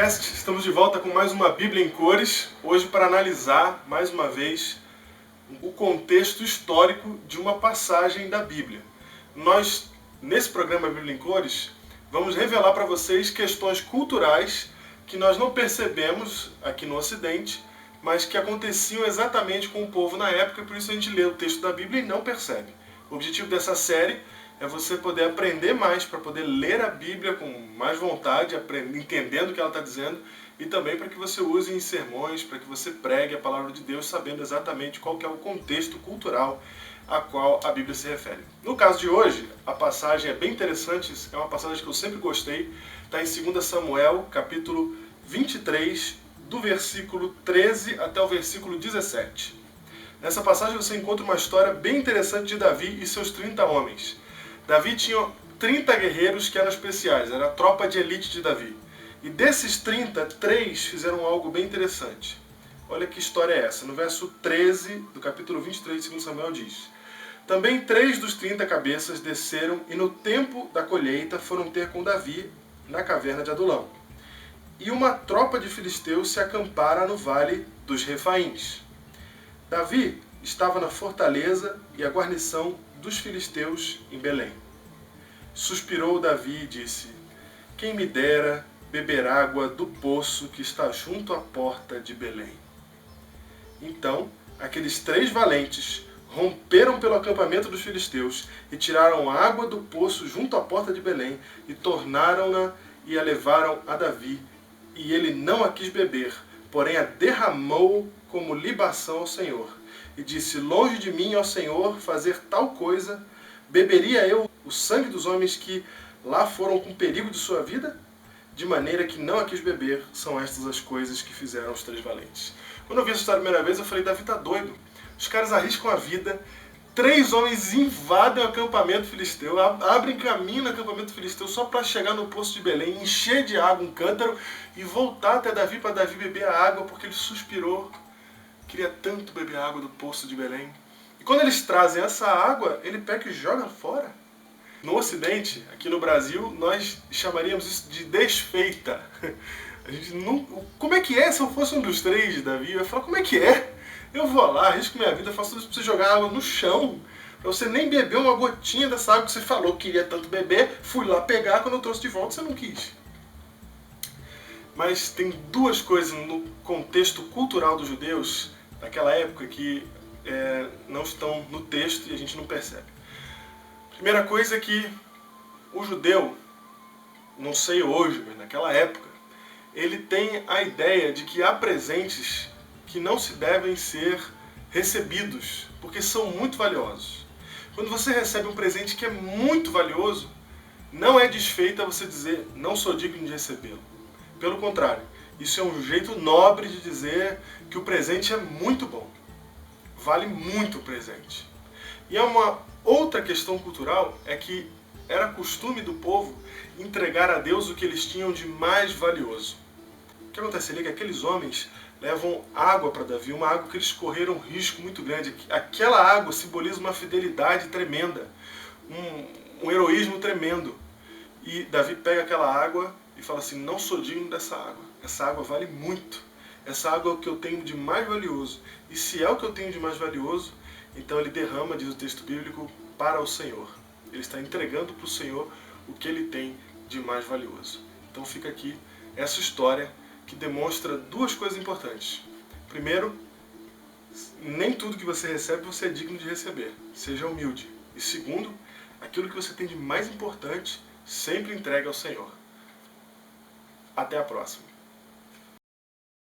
Podcast, estamos de volta com mais uma Bíblia em Cores, hoje para analisar, mais uma vez, o contexto histórico de uma passagem da Bíblia. Nós, nesse programa Bíblia em Cores, vamos revelar para vocês questões culturais que nós não percebemos aqui no Ocidente, mas que aconteciam exatamente com o povo na época, e por isso a gente lê o texto da Bíblia e não percebe. O objetivo dessa série é você poder aprender mais, para poder ler a Bíblia com mais vontade, entendendo o que ela está dizendo, e também para que você use em sermões, para que você pregue a palavra de Deus, sabendo exatamente qual que é o contexto cultural a qual a Bíblia se refere. No caso de hoje, a passagem é bem interessante, é uma passagem que eu sempre gostei, está em 2 Samuel, capítulo 23, do versículo 13 até o versículo 17. Nessa passagem você encontra uma história bem interessante de Davi e seus 30 homens. Davi tinha 30 guerreiros que eram especiais, era a tropa de elite de Davi. E desses 30, 3 fizeram algo bem interessante. Olha que história é essa. No verso 13 do capítulo 23 de 2 Samuel diz: Também 3 dos 30 cabeças desceram e no tempo da colheita foram ter com Davi na caverna de Adulão. E uma tropa de filisteus se acampara no vale dos Refaíns. Davi estava na fortaleza e a guarnição dos filisteus em Belém. Suspirou Davi e disse: Quem me dera beber água do poço que está junto à porta de Belém. Então, aqueles 3 valentes romperam pelo acampamento dos filisteus e tiraram água do poço junto à porta de Belém e tornaram-na e a levaram a Davi. E ele não a quis beber, porém a derramou como libação ao Senhor. E disse: Longe de mim, ó Senhor, fazer tal coisa. Beberia eu o sangue dos homens que lá foram com perigo de sua vida? De maneira que não a quis beber. São estas as coisas que fizeram os 3 valentes. Quando eu vi essa história a primeira vez, eu falei: Davi tá doido. Os caras arriscam a vida. 3 homens invadem o acampamento filisteu, abrem caminho no acampamento filisteu só para chegar no poço de Belém, encher de água um cântaro e voltar até Davi para Davi beber a água, porque ele suspirou. Queria tanto beber a água do poço de Belém. E quando eles trazem essa água, ele pega e joga fora. No Ocidente, aqui no Brasil, nós chamaríamos isso de desfeita. A gente não... Como é que é se eu fosse um dos 3 de Davi? Eu ia falar: como é que é? Eu vou lá, arrisco minha vida, faço tudo isso pra você jogar água no chão, pra você nem beber uma gotinha dessa água que você falou que queria tanto beber, fui lá pegar, quando eu trouxe de volta você não quis. Mas tem 2 coisas no contexto cultural dos judeus daquela época que não estão no texto e a gente não percebe. Primeira coisa é que o judeu, não sei hoje, mas naquela época, ele tem a ideia de que há presentes que não se devem ser recebidos, porque são muito valiosos. Quando você recebe um presente que é muito valioso, não é desfeita você dizer: não sou digno de recebê-lo. Pelo contrário, isso é um jeito nobre de dizer que o presente é muito bom. Vale muito o presente. E uma outra questão cultural é que era costume do povo entregar a Deus o que eles tinham de mais valioso. O que acontece ali é que aqueles homens levam água para Davi, uma água que eles correram um risco muito grande. Aquela água simboliza uma fidelidade tremenda, um heroísmo tremendo. E Davi pega aquela água e fala assim: não sou digno dessa água. Essa água vale muito. Essa água é o que eu tenho de mais valioso. E se é o que eu tenho de mais valioso, então ele derrama, diz o texto bíblico, para o Senhor. Ele está entregando para o Senhor o que ele tem de mais valioso. Então fica aqui essa história que demonstra 2 coisas importantes. Primeiro, nem tudo que você recebe você é digno de receber. Seja humilde. E segundo, aquilo que você tem de mais importante, sempre entregue ao Senhor. Até a próxima.